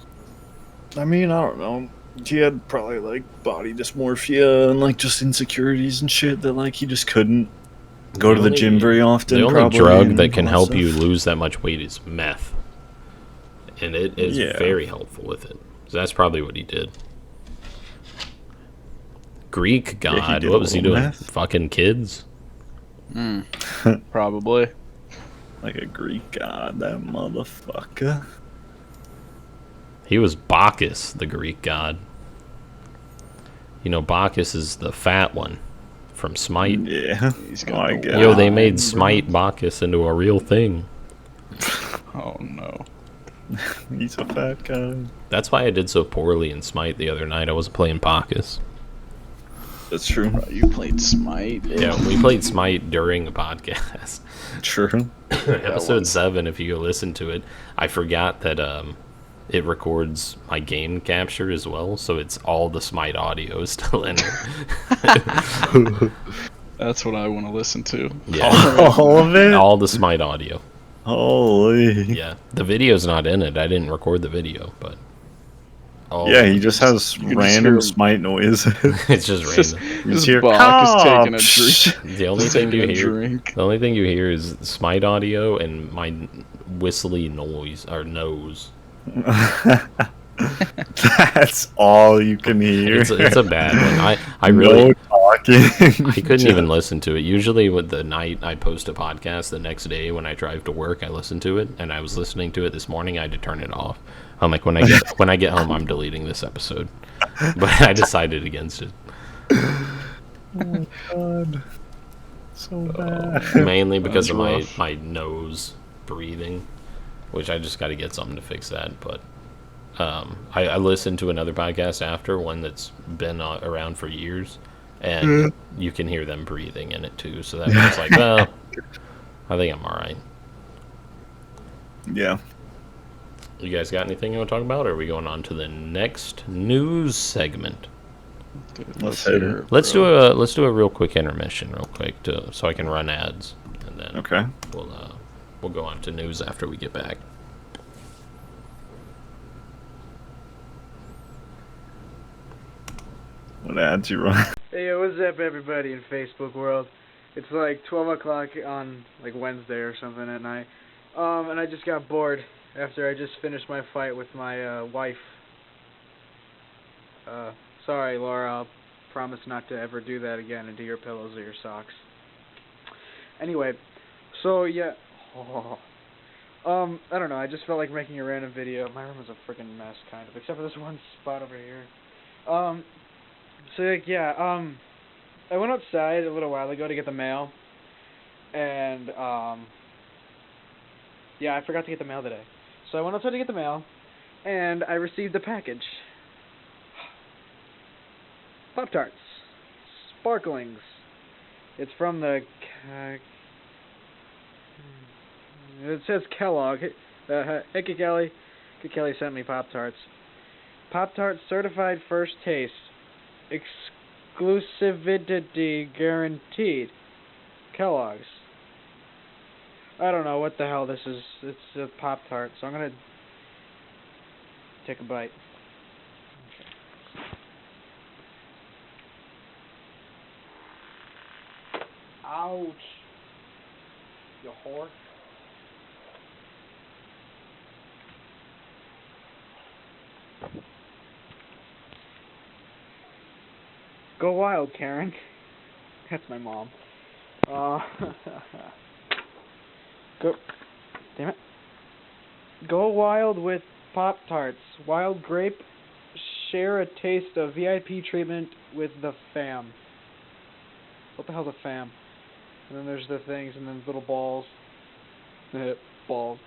I mean, I don't know. He had probably like body dysmorphia and like just insecurities and shit that like he just couldn't go to the gym very often. The only drug that can help you lose that much weight is meth, and it is very helpful with it. So that's probably what he did. Greek god, what was he doing? Meth? Fucking kids? Probably. Like a Greek god, that motherfucker. He was Bacchus, the Greek god. You know, Bacchus is the fat one from Smite. Yeah. Yo, they made Smite Bacchus into a real thing. Oh, no. He's a fat guy. That's why I did so poorly in Smite the other night. I wasn't playing Bacchus. That's true. You played Smite? Yeah, we played Smite during a podcast. True. Episode 7, if you go listen to it, I forgot that... it records my game capture as well, so it's all the Smite audio still in it. That's what I want to listen to. Yeah. All of it? All the Smite audio. Holy. Yeah. The video's not in it. I didn't record the video, but... yeah, he just has random Smite noise. It's just random. His Bach is taking a drink. The only thing you hear is Smite audio and my whistly noise, or nose. That's all you can hear. It's a bad one. I really no talking. I couldn't even listen to it. Usually with the night I post a podcast, the next day when I drive to work I listen to it, and I was listening to it this morning. I had to turn it off. I'm like, when I get home I'm deleting this episode. But I decided against it. Oh my god. So bad. Mainly because of my nose breathing, which I just got to get something to fix that. But I listened to another podcast after, one that's been around for years, and you can hear them breathing in it too. So that was like, well, I think I'm all right. Yeah. You guys got anything you want to talk about, or are we going on to the next news segment? Let's do a real quick intermission, real quick, so I can run ads, and then we'll go on to news after we get back. What ads you run? Hey, what's up, everybody in Facebook world? It's like 12 o'clock on like Wednesday or something at night, And I just got bored after I just finished my fight with my wife. Sorry, Laura. I'll promise not to ever do that again into your pillows or your socks. Anyway, so yeah. I don't know. I just felt like making a random video. My room is a freaking mess, kind of, except for this one spot over here. So like, yeah. I went outside a little while ago to get the mail, and yeah, I forgot to get the mail today. So I went outside to get the mail, and I received a package. Pop-Tarts. Sparklings. It's from the... it says Kellogg. Hey, Kelly. Kelly sent me Pop-Tarts. Pop-Tarts certified first taste. Exclusivity guaranteed. Kellogg's. I don't know what the hell this is. It's a Pop-Tart, so I'm gonna take a bite. Ouch. You whore. Go wild, Karen. That's my mom. Go. Damn it. Go wild with Pop-Tarts. Wild grape. Share a taste of VIP treatment with the fam. What the hell's a fam? And then there's the things, and then little balls. balls.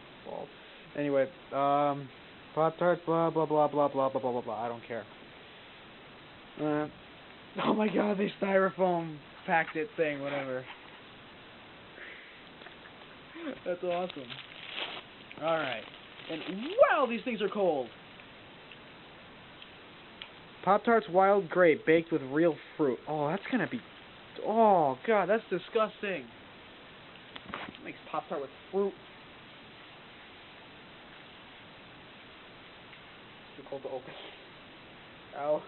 Anyway, Pop-Tarts, blah, blah, blah, blah, blah, blah, blah, blah, blah. I don't care. Oh my god, they styrofoam packed it thing, whatever. That's awesome. Alright. And wow, these things are cold. Pop-Tarts Wild Grape baked with real fruit. Oh, that's gonna be... Oh, god, that's disgusting. It makes Pop-Tart with fruit. Too cold to open. Ow.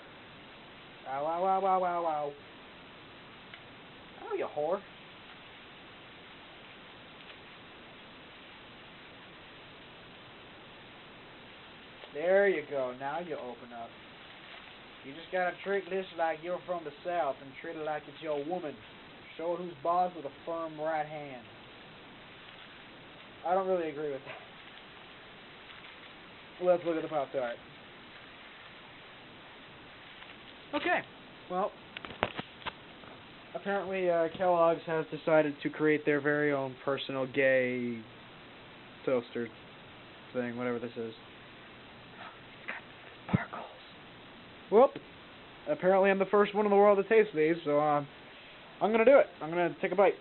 Ow, ow, ow, ow, ow, ow. Oh, you whore. There you go. Now you open up. You just gotta treat this like you're from the South and treat it like it's your woman. Show it who's boss with a firm right hand. I don't really agree with that. Let's look at the Pop-Tart. Okay. Well, apparently Kellogg's has decided to create their very own personal gay toaster thing, whatever this is. Sparkles. Well, apparently I'm the first one in the world to taste these, so I'm gonna do it. I'm gonna take a bite.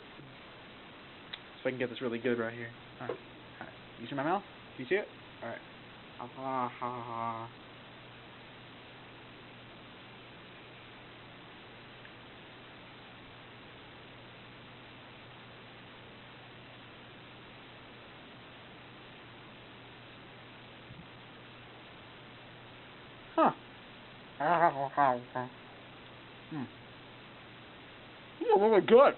So I can get this really good right here. Alright. You see my mouth? Do you see it? Alright. Huh. These are really good.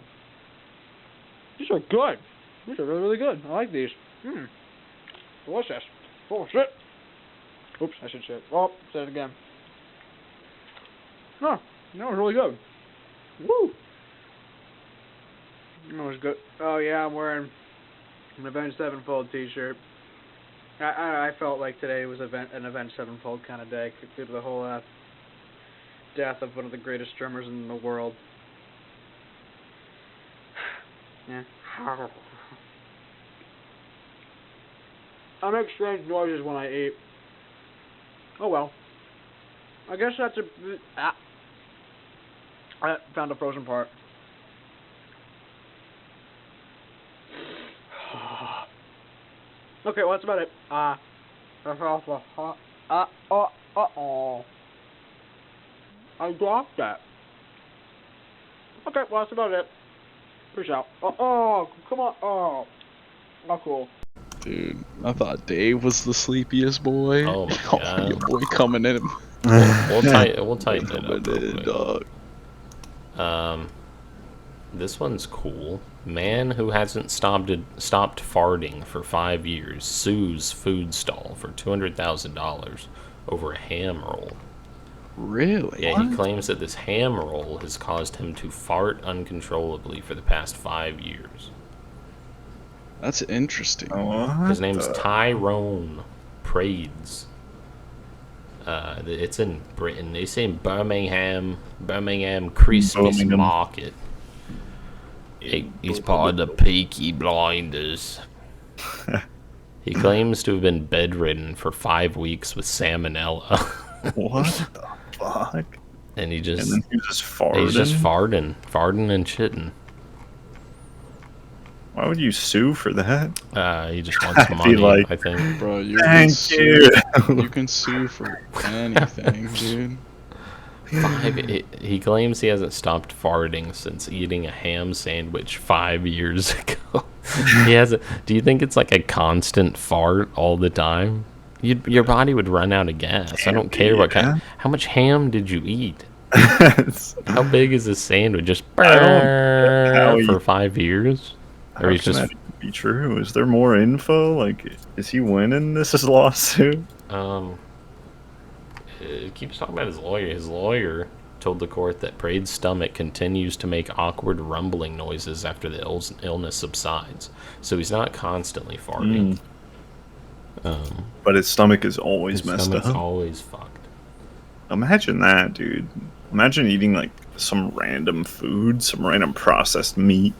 These are good. These are really, really good. I like these. Delicious. Oh, shit. Oops, I should shit. Oh, said it again. Huh. That was really good. Woo. That was good. Oh, yeah, I'm wearing an Avenged Sevenfold t-shirt. I felt like today was an Avenged Sevenfold kind of day due to the whole death of one of the greatest drummers in the world. Yeah. I make strange noises when I eat. Oh well. I guess that's I found a frozen part. Okay, well that's about it. I dropped that. Okay, well that's about it. Peace out. Oh, come on. Oh, cool. Dude, I thought Dave was the sleepiest boy. Oh my god. Your boy coming in. We'll tighten it up real quick. Dog. This one's cool. Man who hasn't stopped farting for 5 years sues food stall for $200,000 over a ham roll. Really? Yeah, he claims that this ham roll has caused him to fart uncontrollably for the past 5 years. That's interesting. His name's Tyrone Prades. It's in Britain. They say in Birmingham Christmas Market. He's part of the Peaky Blinders. He claims to have been bedridden for 5 weeks with salmonella. What the fuck? And he just... And then he's just farting? He's just farting and shitting. Why would you sue for that? He just wants money, I think. Bro, you Thank you. You can sue for anything, dude. He claims he hasn't stopped farting since eating a ham sandwich 5 years ago. He hasn't. Do you think it's like a constant fart all the time? Your body would run out of gas. I don't care what kind. How much ham did you eat? How big is this sandwich? Just for 5 years? Or he's just... That be true? Is there more info? Like, is he winning this lawsuit? It keeps talking about his lawyer. His lawyer told the court that Prade's stomach continues to make awkward rumbling noises after the illness subsides. So he's not constantly farting. But his stomach is always messed up. Always fucked. Imagine that, dude. Imagine eating like some random food, some random processed meat.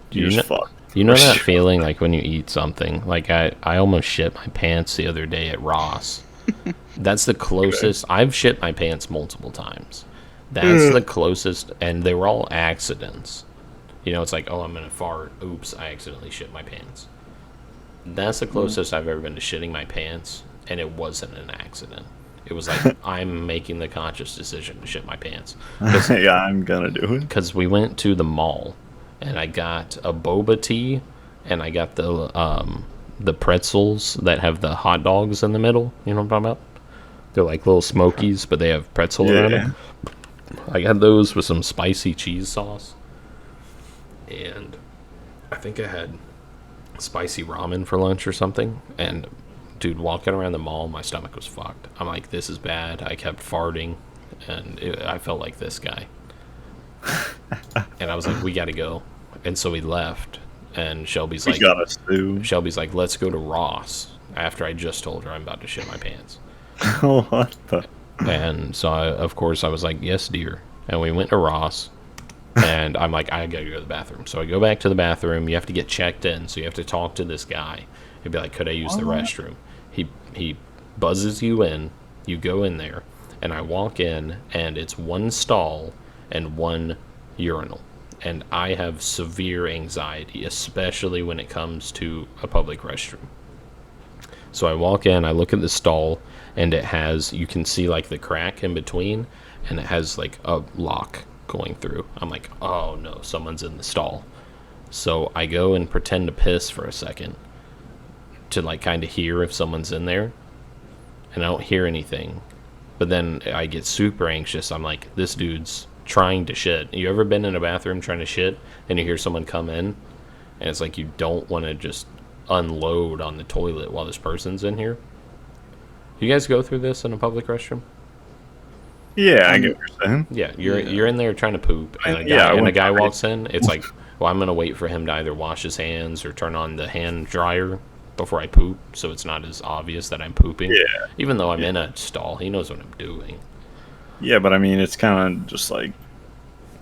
You know that feeling like when you eat something? Like I almost shit my pants the other day at Ross. That's the closest. I've shit my pants multiple times. That's the closest, and they were all accidents. You know, it's like, oh, I'm gonna fart. Oops, I accidentally shit my pants. That's the closest I've ever been to shitting my pants, and it wasn't an accident. It was like, I'm making the conscious decision to shit my pants. Yeah, I'm gonna do it. Because we went to the mall, and I got a boba tea, and I got the pretzels that have the hot dogs in the middle. You know what I'm talking about? They're like little smokies, but they have pretzel around them. I got those with some spicy cheese sauce. And I think I had spicy ramen for lunch or something. And, dude, walking around the mall, my stomach was fucked. I'm like, this is bad. I kept farting, and I felt like this guy. And I was like, we gotta go. And so we left. And Shelby's like, let's go to Ross. After I just told her I'm about to shit my pants. What the? And so, of course, I was like, yes, dear. And we went to Ross. And I'm like, I gotta go to the bathroom. So I go back to the bathroom. You have to get checked in. So you have to talk to this guy. He'd be like, could I use the restroom? He buzzes you in. You go in there. And I walk in. And it's one stall and one urinal. And I have severe anxiety, especially when it comes to a public restroom. So I walk in, I look at the stall, and it has, you can see like the crack in between, and it has like a lock going through. I'm like, oh no, someone's in the stall. So I go and pretend to piss for a second to like kind of hear if someone's in there, and I don't hear anything. But then I get super anxious. I'm like, this dude's trying to shit. You ever been in a bathroom trying to shit and you hear someone come in and it's like you don't want to just unload on the toilet while this person's in here? You guys go through this in a public restroom? Yeah, I get what you're saying. Yeah, you're in there trying to poop and a guy walks in. It's like, well, I'm gonna wait for him to either wash his hands or turn on the hand dryer before I poop, so it's not as obvious that I'm pooping. Yeah. Even though I'm in a stall, he knows what I'm doing. Yeah, but I mean, it's kind of just like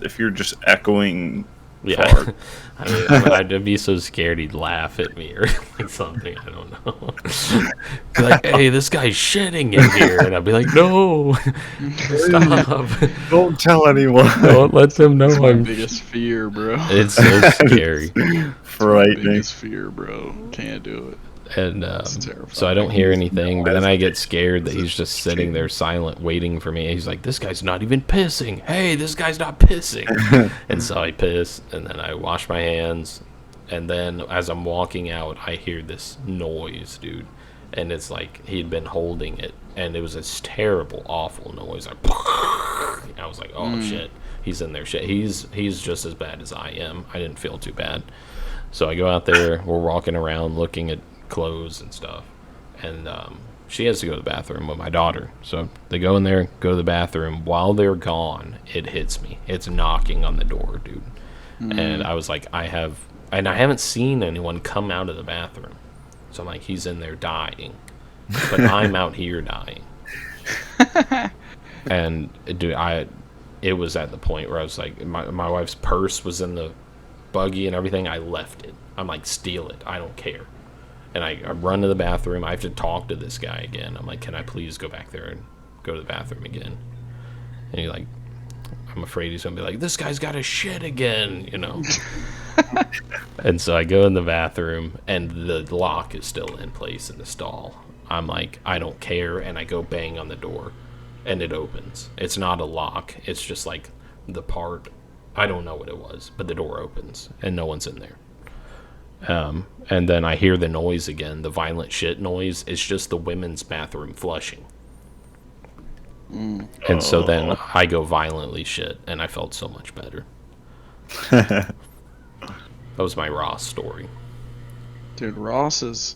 if you're just echoing. Yeah, I'd be so scared he'd laugh at me or like something. I don't know. Be like, hey, this guy's shitting in here, and I'd be like, no, stop! Don't tell anyone. Don't let them know. That's my biggest fear, bro. It's so scary. Frightening. Biggest fear, bro. Can't do it. And so I don't hear anything, but then I get scared that he's just sitting there silent, waiting for me. He's like, this guy's not even pissing. Hey, this guy's not pissing. And so I piss, and then I wash my hands. And then as I'm walking out, I hear this noise, dude. And it's like he'd been holding it. And it was this terrible, awful noise. I was like, oh, shit. He's in there. He's just as bad as I am. I didn't feel too bad. So I go out there. We're walking around looking at clothes and stuff. And she has to go to the bathroom with my daughter. So they go in there, go to the bathroom. While they're gone, it hits me. It's knocking on the door, dude. And I was like, I haven't seen anyone come out of the bathroom. So I'm like, he's in there dying. But I'm out here dying. And dude, it was at the point where I was like, my wife's purse was in the buggy and everything. I left it. I'm like, steal it. I don't care. And I run to the bathroom. I have to talk to this guy again. I'm like, can I please go back there and go to the bathroom again? And he's like, I'm afraid he's going to be like, this guy's got a shit again, you know? And so I go in the bathroom, and the lock is still in place in the stall. I'm like, I don't care, and I go bang on the door, and it opens. It's not a lock. It's just like the part. I don't know what it was, but the door opens, and no one's in there. And then I hear the noise again, the violent shit noise. It's just the women's bathroom flushing. And so then I go violently shit, and I felt so much better. That was my Ross story. Dude, Ross is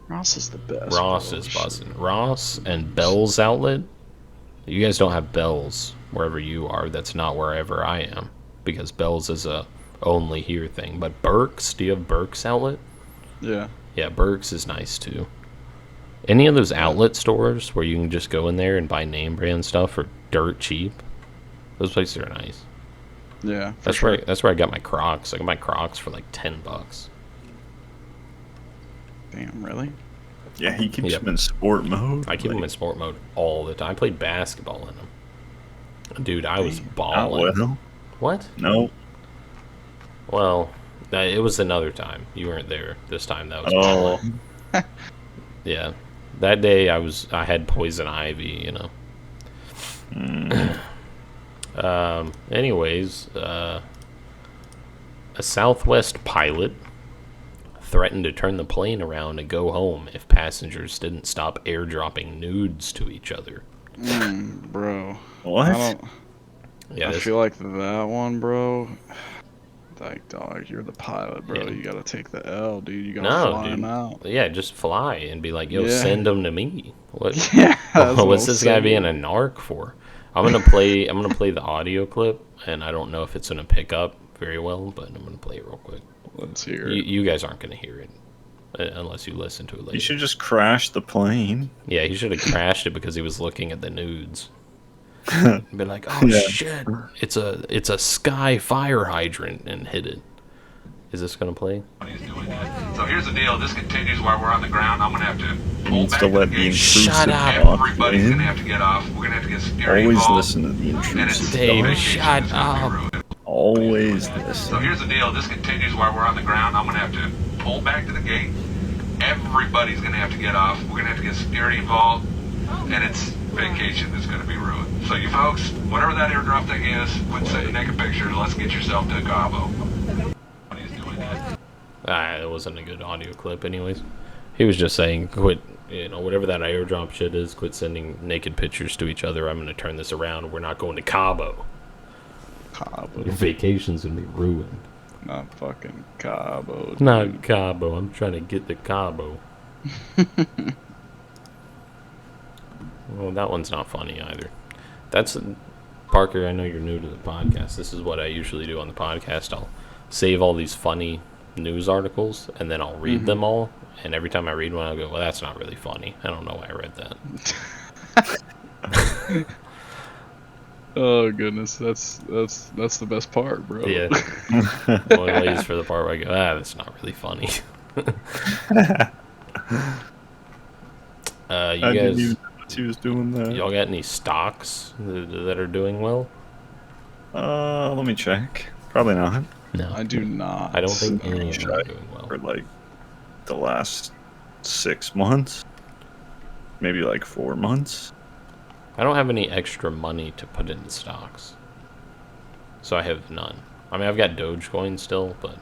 the best. Ross is buzzing. Ross and Bell's Outlet. You guys don't have Bell's wherever you are. That's not wherever I am, because Bell's is a only here thing. But Burke's, do you have Burke's Outlet? Yeah. Yeah, Burke's is nice too. Any of those outlet stores where you can just go in there and buy name brand stuff for dirt cheap, those places are nice. Yeah, That's where I got my Crocs. I got my Crocs for like $10. Damn, really? Yeah, he keeps them in sport mode. I keep them in sport mode all the time. I played basketball in them. Dude, I was balling. Well. What? No. Well, it was another time. You weren't there this time. That was balling. Yeah. That day I had poison ivy, you know. Anyways, a Southwest pilot threatened to turn the plane around and go home if passengers didn't stop airdropping nudes to each other. Bro. What? I feel like that one, bro. Like, dog, you're the pilot, bro. Yeah. You gotta take the L, dude. You gotta fly him out. Yeah, just fly and be like, yo, send them to me. What? Yeah. What's this guy being a narc for? I'm gonna play the audio clip, and I don't know if it's gonna pick up very well, but I'm gonna play it real quick. Let's hear it. You guys aren't gonna hear it unless you listen to it later. You should just crash the plane. Yeah, he should have crashed it because he was looking at the nudes. Been like, oh shit, it's a sky fire hydrant, and hit it. Is this gonna play? So here's the deal. This continues while we're on the ground. I'm gonna have to pull Needs back to to the let the gate. intrusive Shut up. Everybody's gonna have to get off. We're gonna have to get security Always involved. listen to the And it's intrusive. Dave, dog. shut It's gonna be up. ruined. Always So listen. here's the deal. This continues while we're on the ground. I'm gonna have to pull back to the gate. Everybody's gonna have to get off. We're gonna have to get security involved. And it's vacation that's gonna be ruined. So you folks, whatever that airdrop thing is, quit sending naked pictures. Let's get yourself to Cabo. He's doing that. It wasn't a good audio clip anyways. He was just saying, quit, whatever that airdrop shit is, quit sending naked pictures to each other. I'm going to turn this around. We're not going to Cabo. Your vacation's going to be ruined. Not fucking Cabo. Dude. Not Cabo. I'm trying to get to Cabo. Well, that one's not funny either. That's Parker, I know you're new to the podcast. This is what I usually do on the podcast. I'll save all these funny news articles, and then I'll read them all. And every time I read one, I'll go, well, that's not really funny. I don't know why I read that. Oh goodness, that's the best part, bro. Yeah. Only ways for the part where I go, that's not really funny. I You didn't guys, even know he was doing that. y'all got any stocks that are doing well? Let me check. Probably not. No. I do not. I don't think any of them are doing well. For like the last 6 months, maybe like 4 months. I don't have any extra money to put into stocks. So I have none. I mean, I've got Dogecoin still, but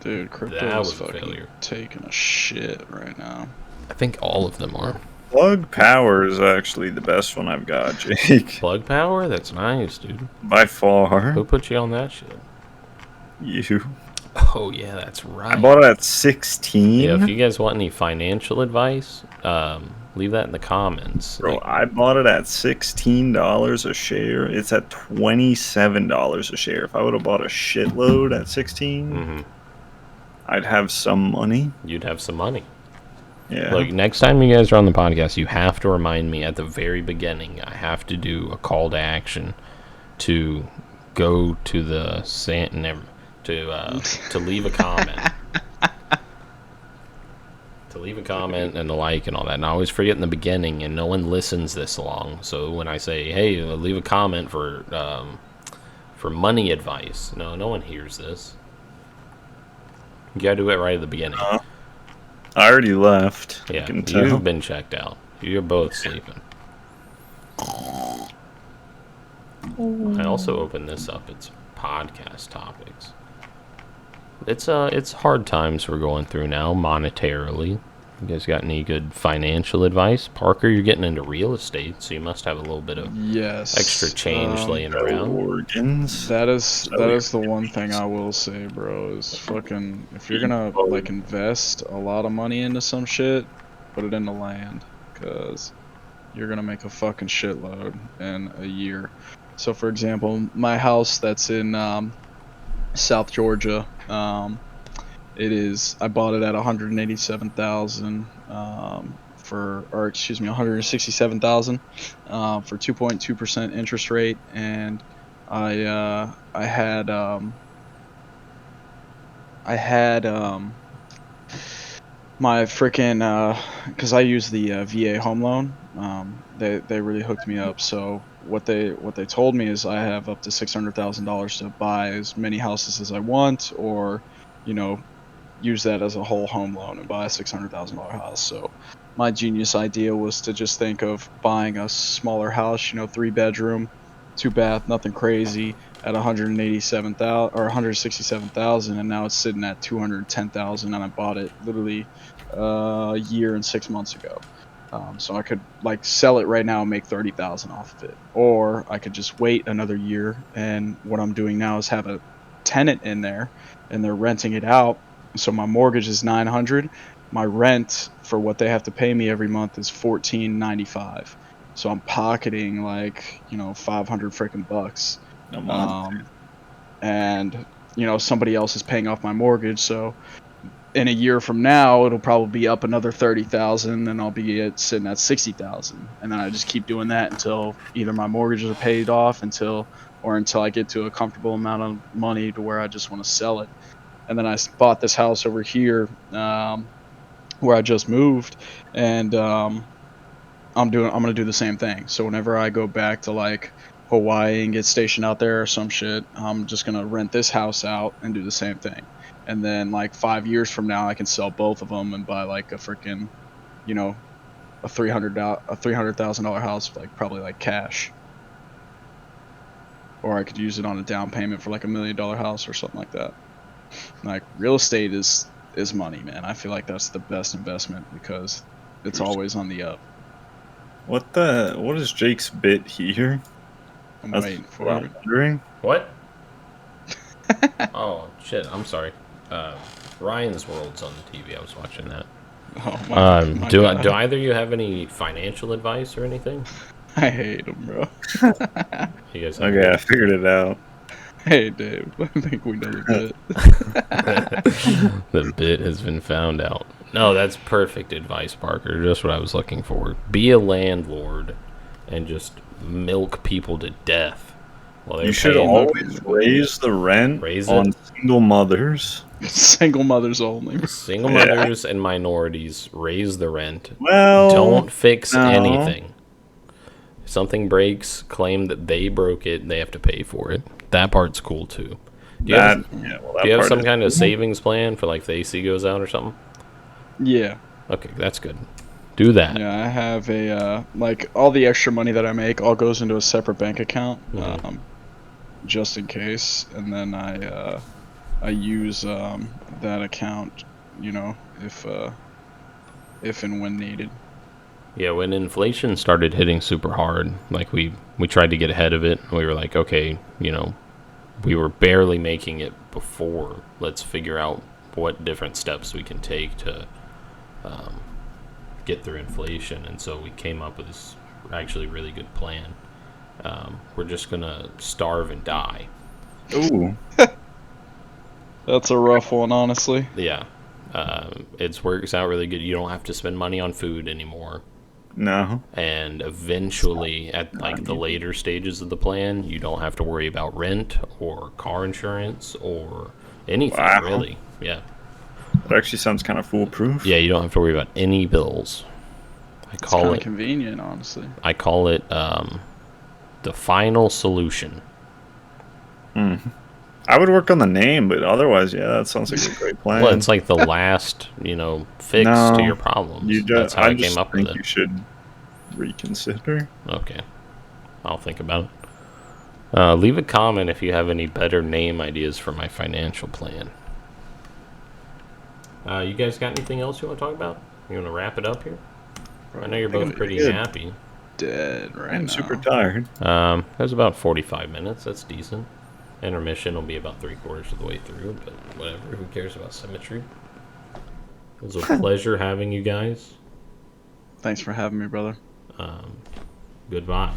Dude, That crypto is was a fucking failure. taking a shit right now. I think all of them are. Plug Power is actually the best one I've got, Jake. Plug Power? That's nice, dude. By far. Who put you on that shit? You. Oh, yeah, that's right. I bought it at 16. Yeah, if you guys want any financial advice, leave that in the comments. Bro, I bought it at $16 a share. It's at $27 a share. If I would have bought a shitload at 16, I'd have some money. You'd have some money. Yeah. Look, next time you guys are on the podcast, you have to remind me at the very beginning. I have to do a call to action to go to the to leave a comment. To leave a comment and the like and all that. And I always forget in the beginning, and no one listens this long. So when I say, "Hey, leave a comment for money advice," no one hears this. You gotta do it right at the beginning. I already left. Yeah, you can tell. you've been checked out. You're both sleeping. I also opened this up. It's podcast topics. It's hard times we're going through now, monetarily. You guys got any good financial advice? Parker, you're getting into real estate, so you must have a little bit of extra change laying around. Organs. That is the one thing I will say, bro, is fucking, if you're gonna like invest a lot of money into some shit, put it into land, cause you're gonna make a fucking shitload in a year. So for example, my house that's in South Georgia, I bought it at 187,000 167,000 for 2.2% interest rate, and I had my freaking because I use the VA home loan. They really hooked me up. So what they told me is I have up to $600,000 to buy as many houses as I want, or use that as a whole home loan and buy a $600,000 house. So my genius idea was to just think of buying a smaller house, 3-bedroom, 2-bath, nothing crazy, at 187,000 or 167,000, and now it's sitting at 210,000, and I bought it literally a year and 6 months ago. So I could sell it right now and make 30,000 off of it, or I could just wait another year. And what I'm doing now is have a tenant in there, and they're renting it out. So my mortgage is $900. My rent for what they have to pay me every month is $1,495. So I'm pocketing $500 freaking bucks a month. And somebody else is paying off my mortgage. So in a year from now, it'll probably be up another 30,000, and I'll be sitting at 60,000. And then I just keep doing that until either my mortgages are paid off, until I get to a comfortable amount of money to where I just want to sell it. And then I bought this house over here where I just moved, and I'm gonna do the same thing. So whenever I go back to Hawaii and get stationed out there or some shit, I'm just gonna rent this house out and do the same thing. And then 5 years from now, I can sell both of them and buy a freaking, a $300,000 house, probably cash. Or I could use it on a down payment for $1 million house or something like that. Real estate is money, man. I feel like that's the best investment because it's always on the up. What is Jake's bit here? I'm waiting for it. Wondering. What? Oh shit! I'm sorry. Ryan's World's on the TV. I was watching that. Oh my do God. do either of you have any financial advice or anything? I hate him, bro. You guys have Okay, I figured it out. Hey, Dave. I think we know the bit. The bit has been found out. No, that's perfect advice, Parker. Just what I was looking for. Be a landlord and just milk people to death. You should always raise the rent on single mothers. Single mothers only. Single mothers and minorities, raise the rent. Well, don't fix anything. If something breaks, claim that they broke it, they have to pay for it. That part's cool too. Do you have some kind of savings plan for if the AC goes out or something? Yeah. Okay, that's good. Do that. Yeah, I have a all the extra money that I make all goes into a separate bank account, just in case, and then I use that account, if and when needed. Yeah, when inflation started hitting super hard, like we tried to get ahead of it. We were like, okay, we were barely making it before. Let's figure out what different steps we can take to get through inflation. And so we came up with this actually really good plan. We're just gonna starve and die. Ooh. That's a rough one, honestly. Yeah, it works out really good. You don't have to spend money on food anymore. No. And eventually, at like the later stages of the plan, you don't have to worry about rent or car insurance or anything really. Yeah. That actually sounds kind of foolproof. Yeah, you don't have to worry about any bills. It's kind of convenient, honestly. I call it the final solution. I would work on the name, but otherwise, yeah, that sounds like a great plan. Well, it's like the last, fix to your problems. That's how I came up with it. You should reconsider. Okay, I'll think about it. Leave a comment if you have any better name ideas for my financial plan. You guys got anything else you want to talk about? You want to wrap it up here? I know you're both pretty happy. Dead right now. I'm super tired. That was about 45 minutes. That's decent. Intermission will be about 3/4 of the way through, but whatever. Who cares about symmetry? It was a pleasure having you guys. Thanks for having me, brother. Goodbye.